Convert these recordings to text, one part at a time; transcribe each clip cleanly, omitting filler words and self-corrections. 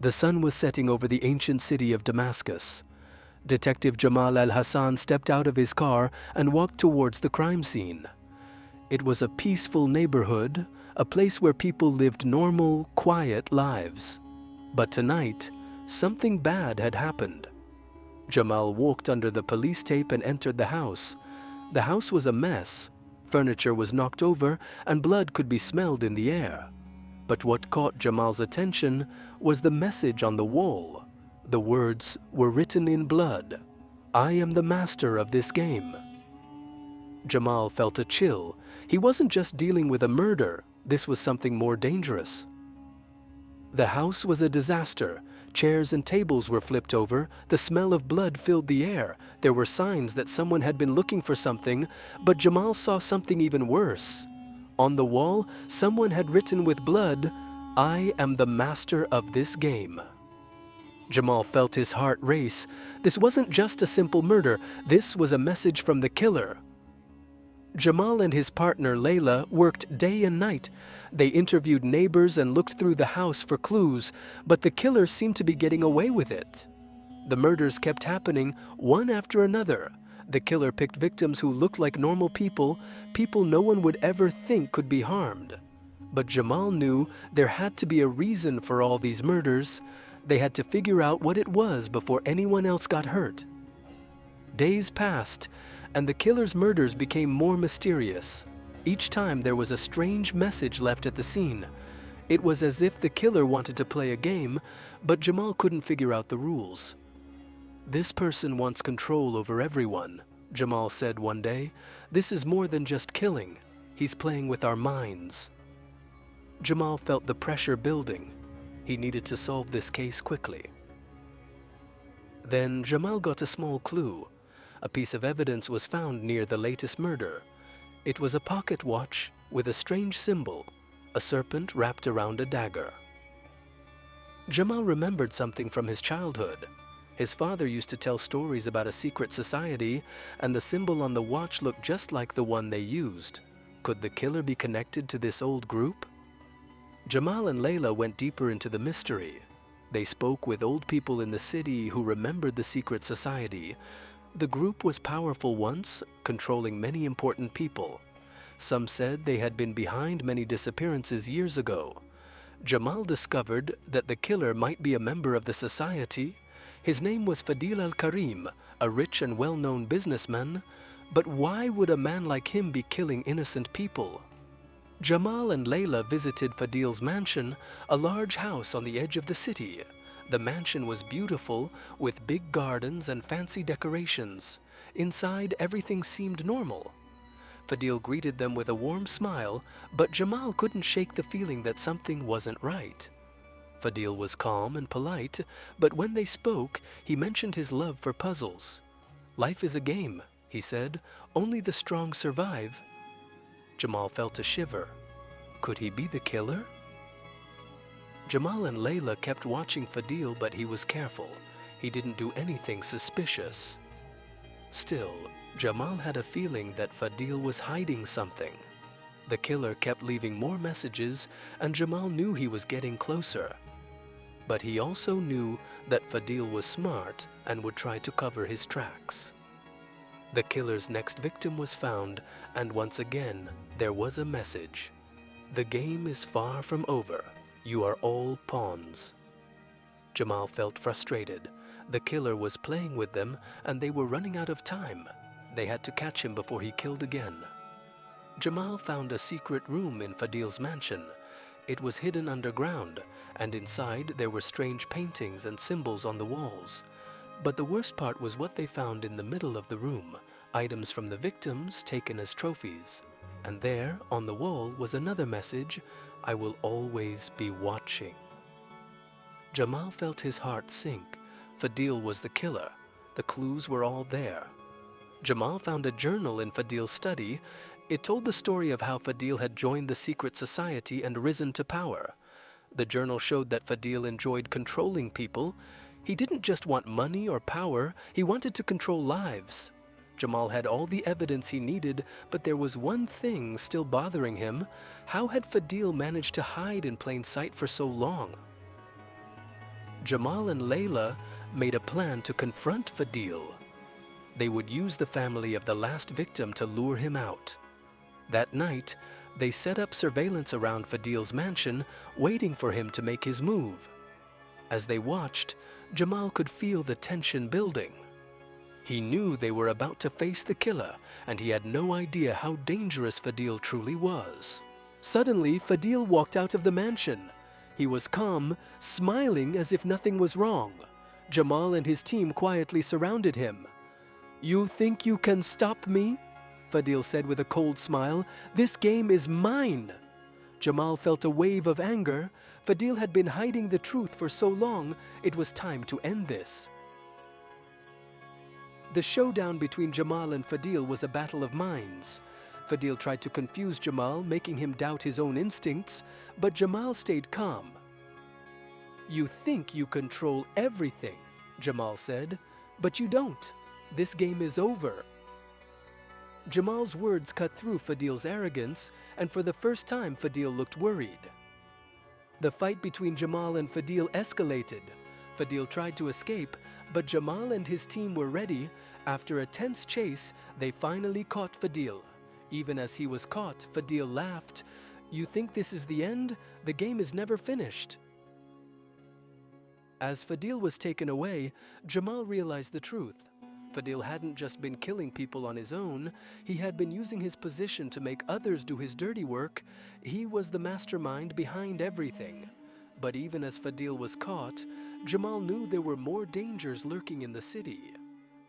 The sun was setting over the ancient city of Damascus. Detective Jamal al-Hassan stepped out of his car and walked towards the crime scene. It was a peaceful neighborhood, a place where people lived normal, quiet lives. But tonight, something bad had happened. Jamal walked under the police tape and entered the house. The house was a mess. Furniture was knocked over and blood could be smelled in the air. But what caught Jamal's attention was the message on the wall. The words were written in blood. "I am the master of this game." Jamal felt a chill. He wasn't just dealing with a murder. This was something more dangerous. The house was a disaster. Chairs and tables were flipped over. The smell of blood filled the air. There were signs that someone had been looking for something, but Jamal saw something even worse. On the wall, someone had written with blood, "I am the master of this game." Jamal felt his heart race. This wasn't just a simple murder. This was a message from the killer. Jamal and his partner Layla worked day and night. They interviewed neighbors and looked through the house for clues, but the killer seemed to be getting away with it. The murders kept happening, one after another. The killer picked victims who looked like normal people, people no one would ever think could be harmed. But Jamal knew there had to be a reason for all these murders. They had to figure out what it was before anyone else got hurt. Days passed, and the killer's murders became more mysterious. Each time there was a strange message left at the scene. It was as if the killer wanted to play a game, but Jamal couldn't figure out the rules. "This person wants control over everyone," Jamal said one day. "This is more than just killing. He's playing with our minds." Jamal felt the pressure building. He needed to solve this case quickly. Then Jamal got a small clue. A piece of evidence was found near the latest murder. It was a pocket watch with a strange symbol, a serpent wrapped around a dagger. Jamal remembered something from his childhood. His father used to tell stories about a secret society, and the symbol on the watch looked just like the one they used. Could the killer be connected to this old group? Jamal and Layla went deeper into the mystery. They spoke with old people in the city who remembered the secret society. The group was powerful once, controlling many important people. Some said they had been behind many disappearances years ago. Jamal discovered that the killer might be a member of the society. His name was Fadil al-Karim, a rich and well-known businessman. But why would a man like him be killing innocent people? Jamal and Layla visited Fadil's mansion, a large house on the edge of the city. The mansion was beautiful, with big gardens and fancy decorations. Inside, everything seemed normal. Fadil greeted them with a warm smile, but Jamal couldn't shake the feeling that something wasn't right. Fadil was calm and polite, but when they spoke, he mentioned his love for puzzles. "Life is a game," he said. "Only the strong survive." Jamal felt a shiver. Could he be the killer? Jamal and Layla kept watching Fadil, but he was careful. He didn't do anything suspicious. Still, Jamal had a feeling that Fadil was hiding something. The killer kept leaving more messages, and Jamal knew he was getting closer. But he also knew that Fadil was smart and would try to cover his tracks. The killer's next victim was found, and once again, there was a message. "The game is far from over. You are all pawns." Jamal felt frustrated. The killer was playing with them, and they were running out of time. They had to catch him before he killed again. Jamal found a secret room in Fadil's mansion. It was hidden underground, and inside there were strange paintings and symbols on the walls. But the worst part was what they found in the middle of the room, items from the victims taken as trophies. And there, on the wall, was another message, "I will always be watching." Jamal felt his heart sink. Fadil was the killer. The clues were all there. Jamal found a journal in Fadil's study. It told the story of how Fadil had joined the secret society and risen to power. The journal showed that Fadil enjoyed controlling people. He didn't just want money or power, he wanted to control lives. Jamal had all the evidence he needed, but there was one thing still bothering him. How had Fadil managed to hide in plain sight for so long? Jamal and Layla made a plan to confront Fadil. They would use the family of the last victim to lure him out. That night, they set up surveillance around Fadil's mansion, waiting for him to make his move. As they watched, Jamal could feel the tension building. He knew they were about to face the killer, and he had no idea how dangerous Fadil truly was. Suddenly, Fadil walked out of the mansion. He was calm, smiling as if nothing was wrong. Jamal and his team quietly surrounded him. "You think you can stop me?" Fadil said with a cold smile. "This game is mine." Jamal felt a wave of anger. Fadil had been hiding the truth for so long, it was time to end this. The showdown between Jamal and Fadil was a battle of minds. Fadil tried to confuse Jamal, making him doubt his own instincts, but Jamal stayed calm. "You think you control everything," Jamal said, "but you don't. This game is over." Jamal's words cut through Fadil's arrogance, and for the first time Fadil looked worried. The fight between Jamal and Fadil escalated. Fadil tried to escape, but Jamal and his team were ready. After a tense chase, they finally caught Fadil. Even as he was caught, Fadil laughed. "You think this is the end? The game is never finished." As Fadil was taken away, Jamal realized the truth. Fadil hadn't just been killing people on his own, he had been using his position to make others do his dirty work. He was the mastermind behind everything. But even as Fadil was caught, Jamal knew there were more dangers lurking in the city.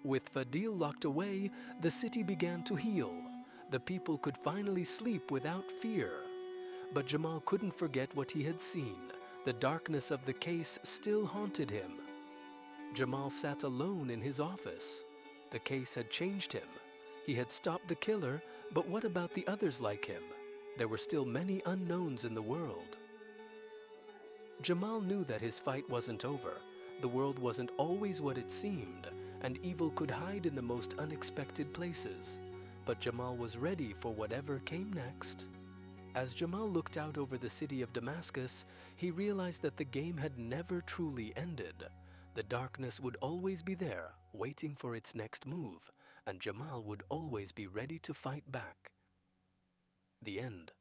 With Fadil locked away, the city began to heal. The people could finally sleep without fear. But Jamal couldn't forget what he had seen. The darkness of the case still haunted him. Jamal sat alone in his office. The case had changed him. He had stopped the killer, but what about the others like him? There were still many unknowns in the world. Jamal knew that his fight wasn't over. The world wasn't always what it seemed, and evil could hide in the most unexpected places. But Jamal was ready for whatever came next. As Jamal looked out over the city of Damascus, he realized that the game had never truly ended. The darkness would always be there, waiting for its next move, and Jamal would always be ready to fight back. The end.